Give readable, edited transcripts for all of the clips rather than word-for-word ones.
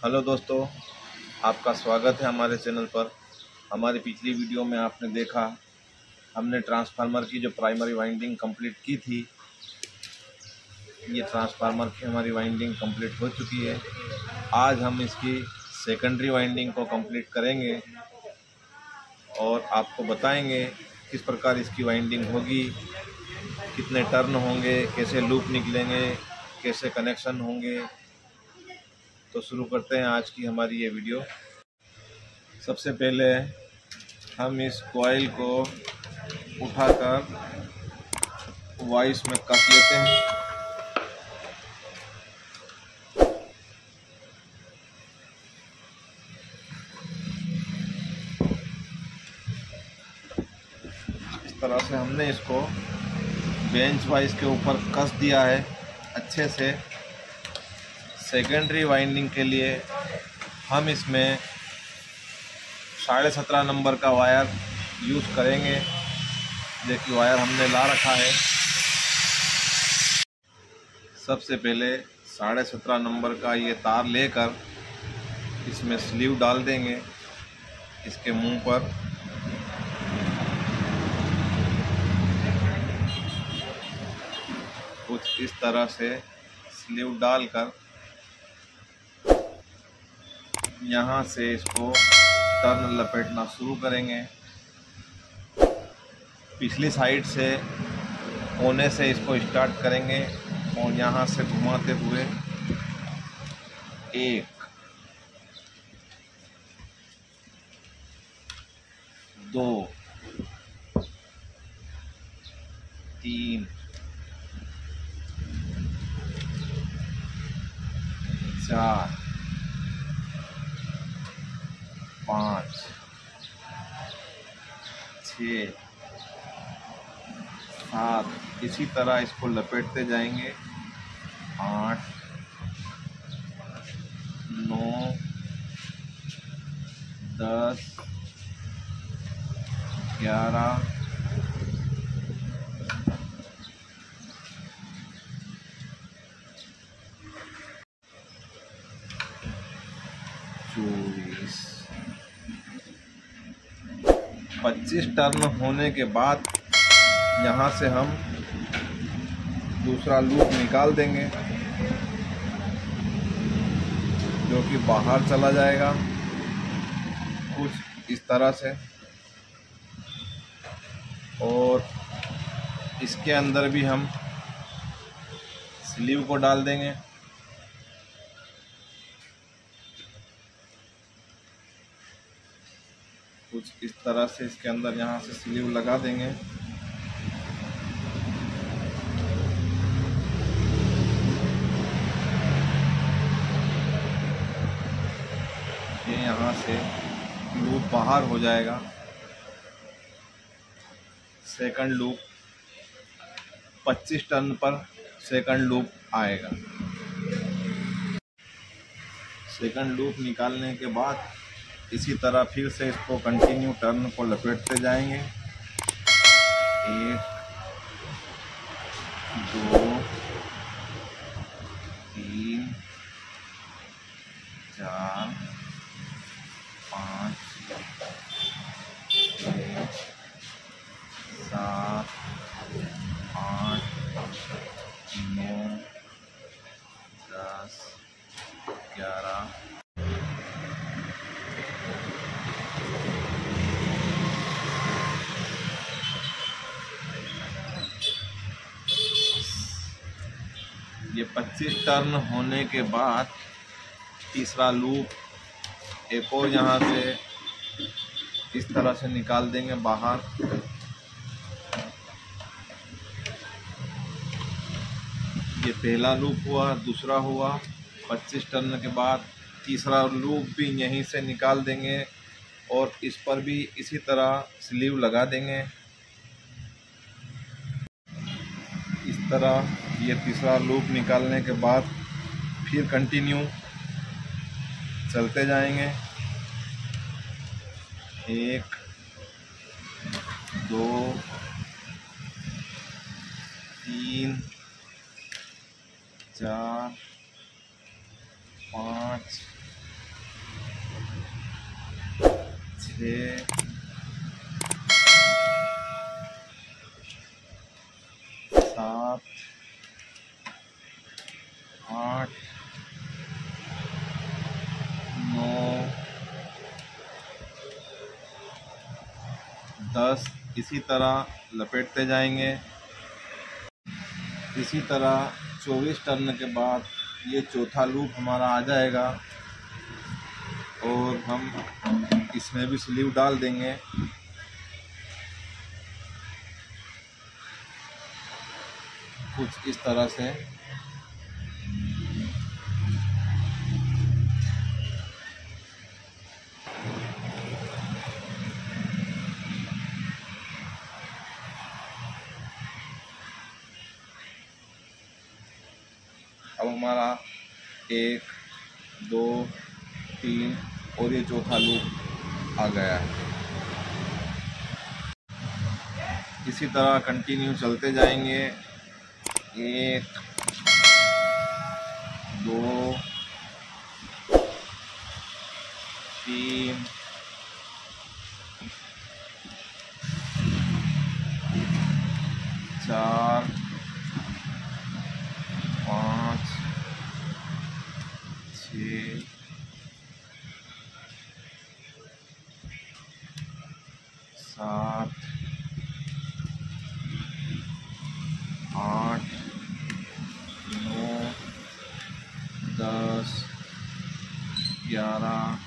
Hello दोस्तों, आपका स्वागत है हमारे चैनल पर। हमारी पिछली वीडियो में आपने देखा हमने ट्रांसफार्मर की जो प्राइमरी वाइंडिंग कंप्लीट की थी। ये ट्रांसफार्मर की हमारी वाइंडिंग कंप्लीट हो चुकी है। आज हम इसकी सेकेंडरी वाइंडिंग को कंप्लीट करेंगे और आपको बताएंगे किस प्रकार इसकी वाइंडिंग होगी, कितने टर्न होंगे, कैसे लूप निकलेंगे, कैसे कनेक्शन होंगे। तो शुरू करते हैं आज की हमारी ये वीडियो। सबसे पहले हम इस कॉइल को उठाकर वाइस में कस लेते हैं। इस तरह से हमने इसको बेंच वाइस के ऊपर कस दिया है अच्छे से। सेकेंडरी वाइंडिंग के लिए हम इसमें 17.5 नंबर का वायर यूज़ करेंगे। देखिए वायर हमने ला रखा है। सबसे पहले 17.5 नंबर का ये तार लेकर इसमें स्लीव डाल देंगे इसके मुंह पर। कुछ इस तरह से स्लीव डालकर यहाँ से इसको टर्न लपेटना शुरू करेंगे। पिछली साइड से कोने से इसको स्टार्ट करेंगे और यहाँ से घुमाते हुए 1 2 3 4 5 6 7 इसी तरह इसको लपेटते जाएंगे। 8 9 10 11 24 25 टर्न होने के बाद यहाँ से हम दूसरा लूप निकाल देंगे जो कि बाहर चला जाएगा कुछ इस तरह से। और इसके अंदर भी हम स्लीव को डाल देंगे। कुछ इस तरह से इसके अंदर यहाँ से स्लीव लगा देंगे। ये यहाँ से लूप बाहर हो जाएगा। सेकंड लूप 25 टर्न पर सेकंड लूप आएगा। सेकंड लूप निकालने के बाद इसी तरह फिर से इसको कंटिन्यू टर्न को लपेटते जाएंगे। 1 2 3 4 5 6 7 8 9 10 11 ये 25 टर्न होने के बाद तीसरा लूप एक और यहाँ से इस तरह से निकाल देंगे बाहर। ये पहला लूप हुआ, दूसरा हुआ। 25 टर्न के बाद तीसरा लूप भी यहीं से निकाल देंगे और इस पर भी इसी तरह स्लीव लगा देंगे। इस तरह ये तीसरा लूप निकालने के बाद फिर कंटिन्यू चलते जाएंगे। 1 2 3 4 5 6 7 8 9 10। इसी तरह लपेटते जाएंगे। इसी तरह 24 टर्न के बाद ये चौथा लूप हमारा आ जाएगा और हम इसमें भी स्लीव डाल देंगे। कुछ इस तरह से। अब हमारा 1 2 3 और ये चौथा लूप आ गया है। इसी तरह कंटिन्यू चलते जाएंगे। 1 2 3 4 5 6 7 8 9 10 11।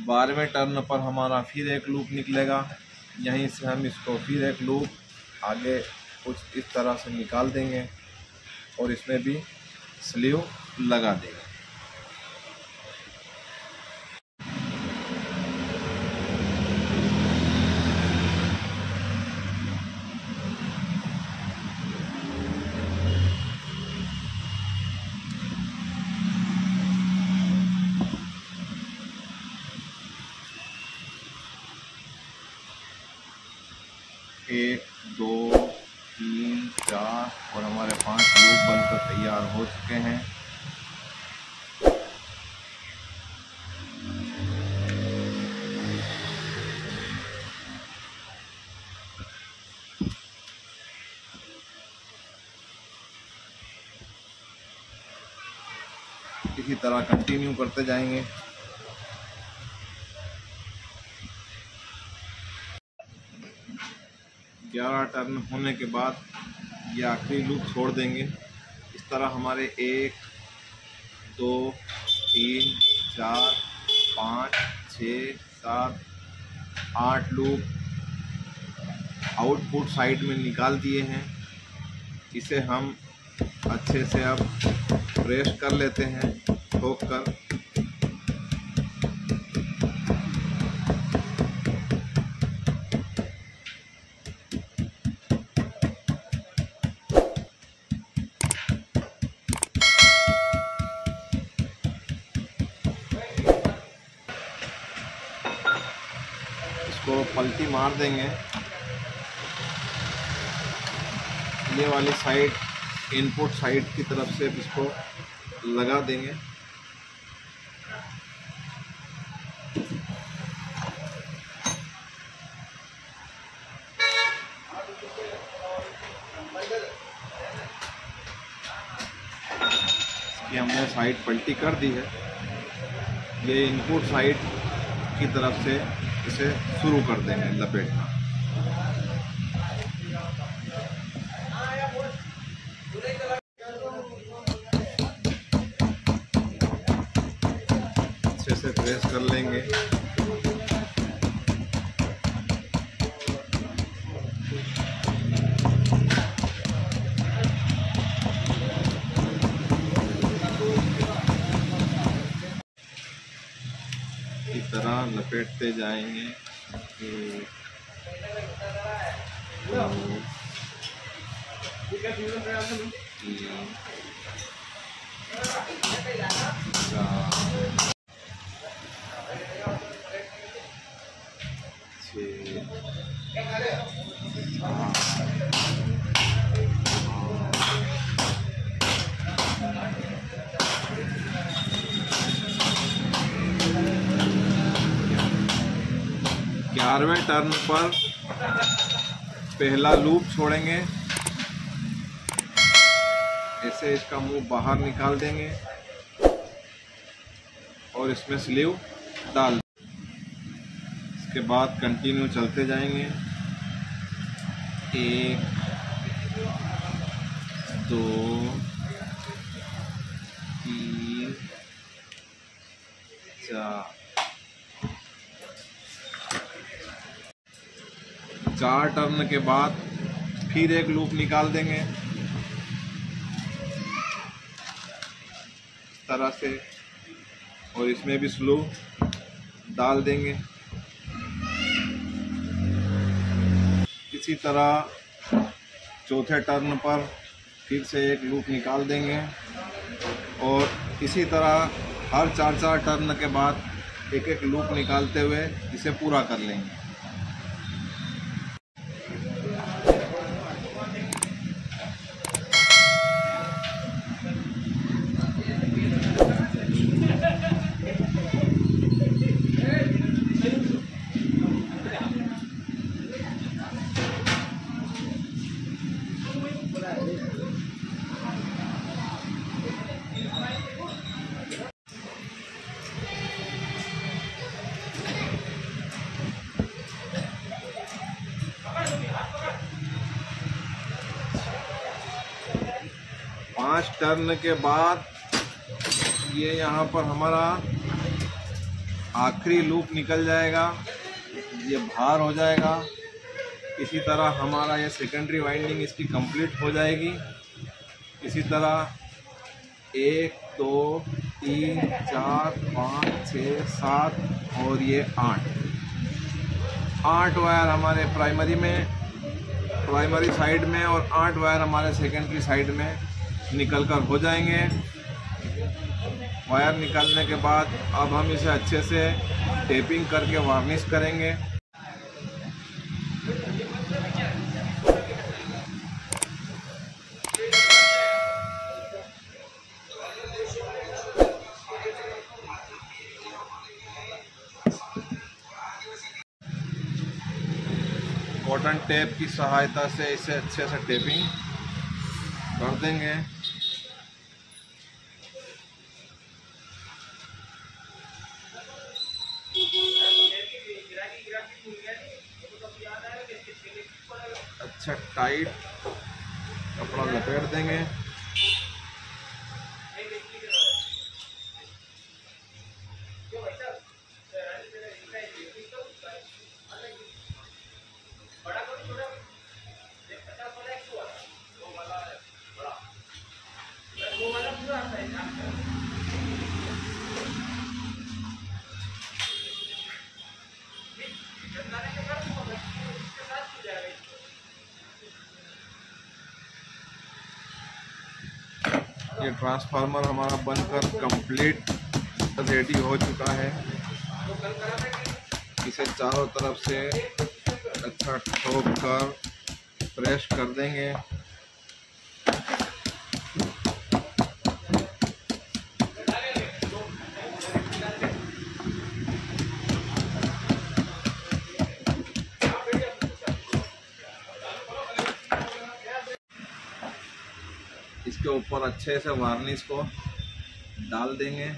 12वें टर्न पर हमारा फिर एक लूप निकलेगा। यहीं से हम इसको फिर एक लूप आगे कुछ इस तरह से निकाल देंगे और इसमें भी स्लीव लगा देंगे। एक 2 3 4 और हमारे 5 लूप बनकर तैयार हो चुके हैं। इसी तरह कंटिन्यू करते जाएंगे। ग्यारह टर्न होने के बाद ये आखिरी लूप छोड़ देंगे। इस तरह हमारे 1 2 3 4 5 6 7 8 लूप आउटपुट साइड में निकाल दिए हैं। इसे हम अच्छे से अब प्रेस कर लेते हैं ठोक कर। इसको पलटी मार देंगे। ये वाली साइड इनपुट साइड की तरफ से इसको लगा देंगे। इसकी हमने साइड पलटी कर दी है। ये इनपुट साइड की तरफ से इसे शुरू कर देंगे लपेटना। अच्छे से प्रेस कर लेंगे। इस तरह लपेटते जाएंगे। 1 2 3 4 6 11वें टर्न पर पहला लूप छोड़ेंगे, ऐसे इसका मुंह बाहर निकाल देंगे और इसमें स्लीव डाल। इसके बाद कंटिन्यू चलते जाएंगे, 1 2 3 4 टर्न के बाद फिर एक लूप निकाल देंगे इस तरह से, और इसमें भी स्लो डाल देंगे। इसी तरह चौथे टर्न पर फिर से एक लूप निकाल देंगे और इसी तरह हर 4 टर्न के बाद एक एक लूप निकालते हुए इसे पूरा कर लेंगे। पाँच टर्न के बाद ये यहाँ पर हमारा आखिरी लूप निकल जाएगा, ये बाहर हो जाएगा। इसी तरह हमारा ये सेकेंडरी वाइंडिंग इसकी कंप्लीट हो जाएगी। इसी तरह 1 2 3 4 5 6 7 और ये 8 वायर हमारे प्राइमरी साइड में और 8 वायर हमारे सेकेंडरी साइड में निकल कर हो जाएंगे। वायर निकालने के बाद अब हम इसे अच्छे से टेपिंग करके वार्निश करेंगे। कॉटन टेप की सहायता से इसे अच्छे से टेपिंग कर देंगे। अच्छा टाइट कपड़ा लपेट देंगे। ये ट्रांसफार्मर हमारा बनकर कंप्लीट रेडी हो चुका है। इसे चारों तरफ से अच्छा ठोक कर प्रेस कर देंगे। इसके ऊपर अच्छे से वार्निश को डाल देंगे।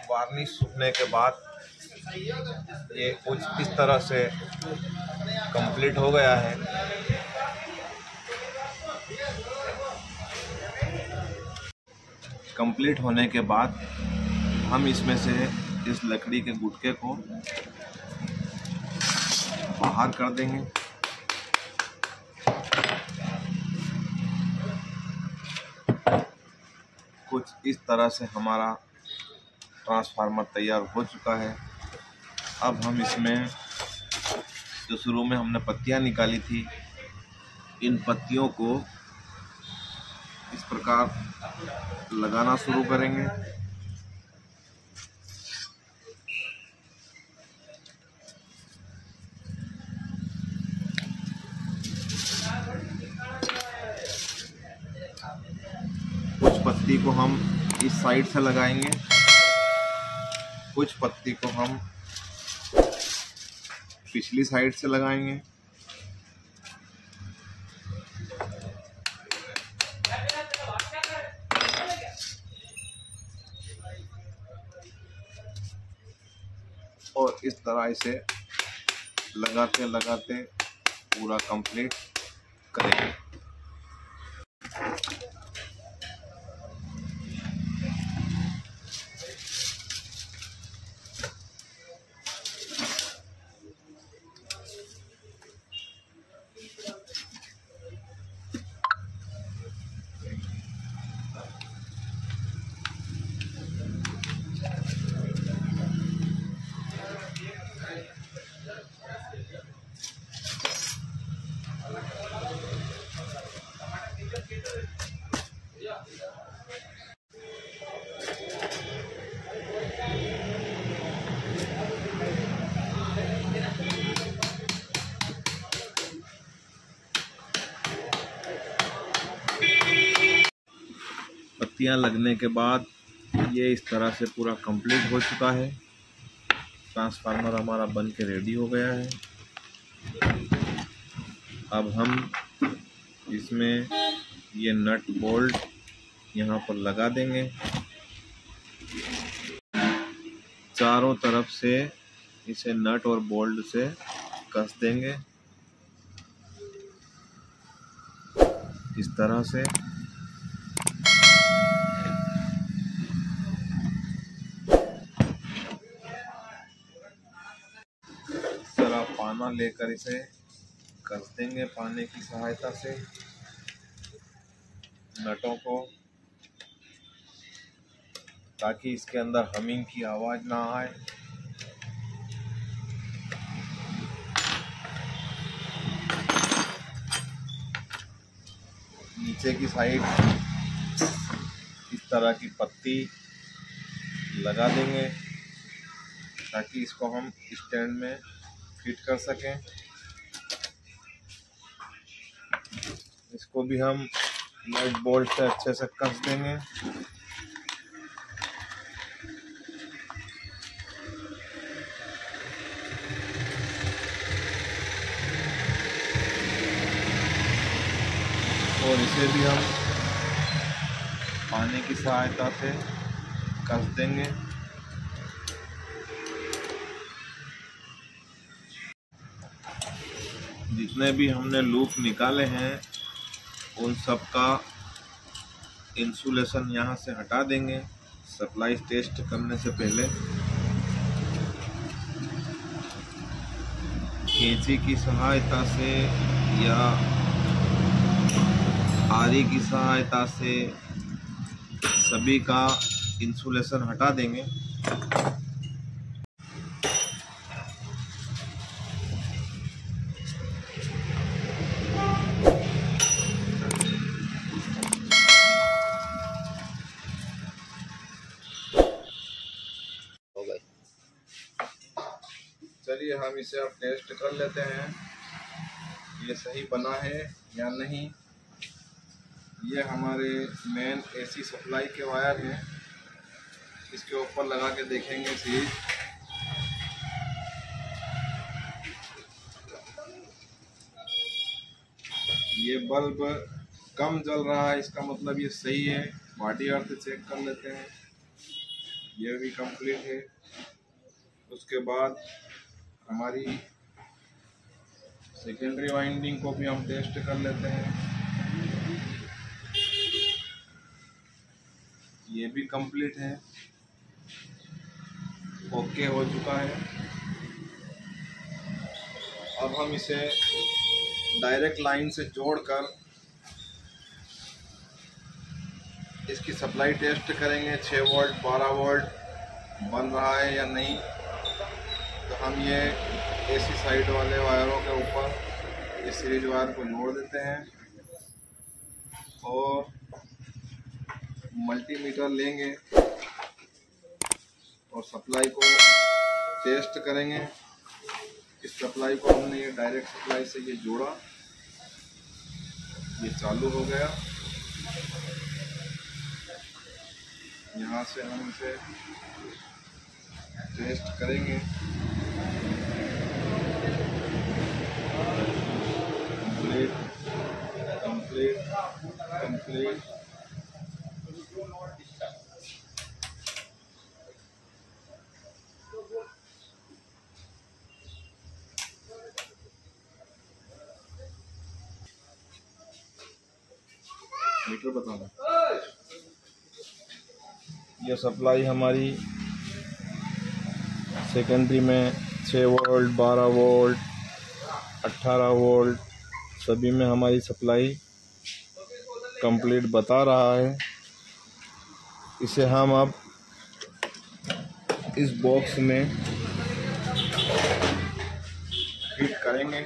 वार्निश सूखने के बाद ये कुछ इस तरह से कंप्लीट हो गया है। कंप्लीट होने के बाद हम इसमें से इस लकड़ी के गुटके को बाहर कर देंगे। कुछ इस तरह से हमारा ट्रांसफार्मर तैयार हो चुका है। अब हम इसमें जो शुरू में हमने पत्तियां निकाली थी, इन पत्तियों को इस प्रकार लगाना शुरू करेंगे। कुछ पत्ती को हम इस साइड से लगाएंगे, कुछ पत्ती को हम पिछली साइड से लगाएंगे। और इस तरह से लगाते लगाते पूरा कंप्लीट करेंगे। पत्तियां लगने के बाद ये इस तरह से पूरा कंप्लीट हो चुका है। ट्रांसफार्मर हमारा बन के रेडी हो गया है। अब हम इसमें ये नट बोल्ट यहाँ पर लगा देंगे। चारों तरफ से इसे नट और बोल्ट से कस देंगे इस तरह से। पाना लेकर इसे कस देंगे पाने की सहायता से नटों को, ताकि इसके अंदर हमिंग की आवाज ना आए। नीचे की साइड इस तरह की पत्ती लगा देंगे ताकि इसको हम स्टैंड में फिट कर सकें। इसको भी हम नट बोल्ट से अच्छे से कस देंगे। और इसे भी हम पानी की सहायता से कस देंगे। जितने भी हमने लूप निकाले हैं उन सब का इंसुलेशन यहाँ से हटा देंगे सप्लाई टेस्ट करने से पहले। कैंची की सहायता से या आरी की सहायता से सभी का इंसुलेशन हटा देंगे। चलिए हम इसे अब टेस्ट कर लेते हैं ये सही बना है या नहीं। ये हमारे मेन एसी सप्लाई के वायर हैं, इसके ऊपर लगा के देखेंगे सीरीज। ये बल्ब कम जल रहा है, इसका मतलब ये सही है। बॉडी अर्थ चेक कर लेते हैं, ये भी कंप्लीट है। उसके बाद हमारी सेकेंडरी वाइंडिंग को भी हम टेस्ट कर लेते हैं, ये भी कंप्लीट है, ओके हो चुका है। अब हम इसे डायरेक्ट लाइन से जोड़कर इसकी सप्लाई टेस्ट करेंगे। 6 वोल्ट 12 वोल्ट बन रहा है या नहीं। तो हम ये एसी साइड वाले वायरों के ऊपर इस सीरीज वायर को जोड़ देते हैं और मल्टीमीटर लेंगे और सप्लाई को टेस्ट करेंगे। इस सप्लाई को हमने ये डायरेक्ट सप्लाई से ये जोड़ा, ये चालू हो गया। यहाँ से हम इसे टेस्ट करेंगे। कंप्लीट मीटर बताना। ये सप्लाई हमारी सेकेंडरी में 6 वोल्ट, 12 वोल्ट, 18 वोल्ट सभी में हमारी सप्लाई कंप्लीट बता रहा है। इसे हम अब इस बॉक्स में फिट करेंगे।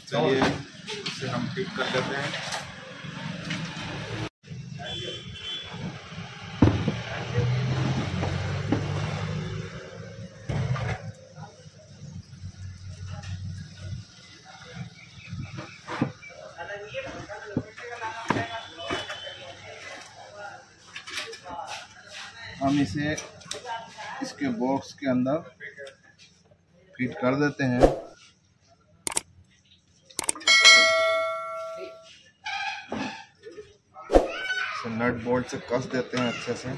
चलिए इसे हम फिट कर लेते हैं। हम इसे इसके बॉक्स के अंदर फिट कर देते हैं। इसे नट बोल्ट से कस देते हैं अच्छे से।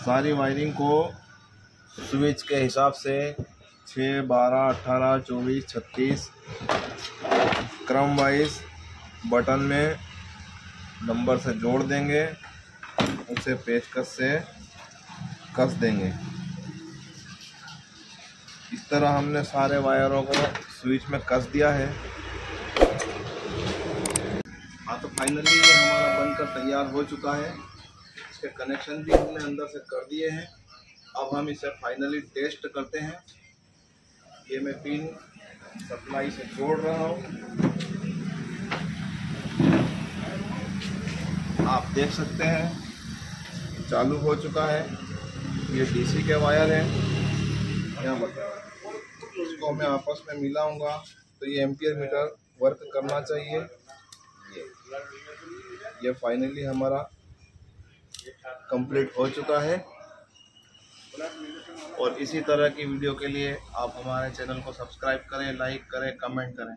सारी वायरिंग को स्विच के हिसाब से 6, 12, 18, 24, 36 क्रम वाइज बटन में नंबर से जोड़ देंगे। उसे पेचकस से कस देंगे। इस तरह हमने सारे वायरों को स्विच में कस दिया है। हाँ, तो फाइनली ये हमारा बनकर तैयार हो चुका है। इसके कनेक्शन भी हमने अंदर से कर दिए हैं। अब हम इसे फाइनली टेस्ट करते हैं। ये मैं पिन सप्लाई से जोड़ रहा हूँ। आप देख सकते हैं चालू हो चुका है। ये डीसी के वायर है। यहाँ बताओ, इसको मैं आपस में मिलाऊंगा तो ये एम्पियर मीटर वर्क करना चाहिए। ये फाइनली हमारा कंप्लीट हो चुका है। और इसी तरह की वीडियो के लिए आप हमारे चैनल को सब्सक्राइब करें, लाइक करें, कमेंट करें।